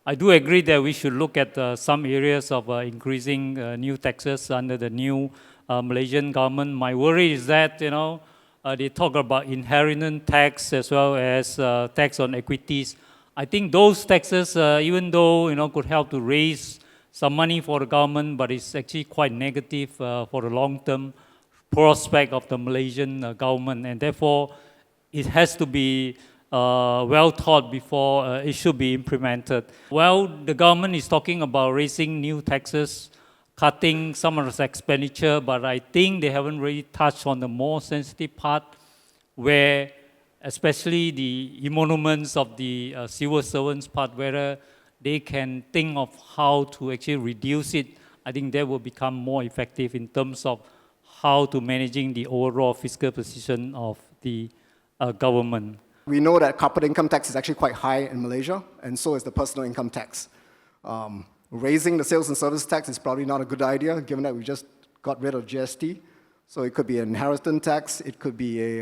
I do agree that we should look at some areas of increasing new taxes under the new Malaysian government. My worry is that, they talk about inheritance tax as well as tax on equities. I think those taxes, even though, could help to raise some money for the government, but it's actually quite negative for the long-term prospect of the Malaysian government, and therefore it has to be well thought before it should be implemented. Well, the government is talking about raising new taxes, cutting some of the expenditure, but I think they haven't really touched on the more sensitive part where especially the emoluments of the civil servants part, whether they can think of how to actually reduce it. I think that will become more effective in terms of how to managing the overall fiscal position of the government. We know that corporate income tax is actually quite high in Malaysia, and so is the personal income tax. Raising the sales and service tax is probably not a good idea, given that we just got rid of GST. So it could be an inheritance tax, it could be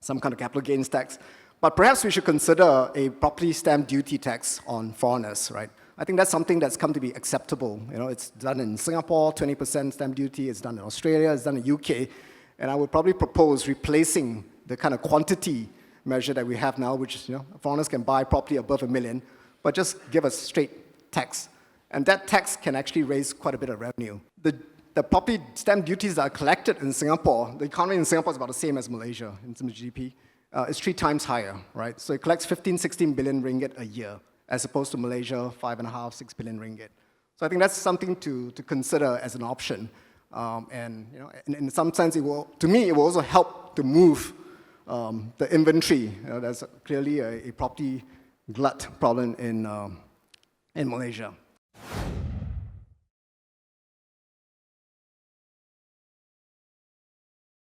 some kind of capital gains tax. But perhaps we should consider a property stamp duty tax on foreigners, right? I think that's something that's come to be acceptable. It's done in Singapore, 20% stamp duty, it's done in Australia, it's done in the UK, and I would probably propose replacing the kind of quantity measure that we have now, which is, foreigners can buy property above $1 million, but just give us straight tax. And that tax can actually raise quite a bit of revenue. The property stamp duties that are collected in Singapore, the economy in Singapore is about the same as Malaysia in terms of GDP. It's 3 times higher, right? So it collects 15, 16 billion ringgit a year, as opposed to Malaysia, 5.5, 6 billion ringgit. So I think that's something to consider as an option. And in some sense, it will also help to move the inventory. There's clearly a property glut problem in Malaysia.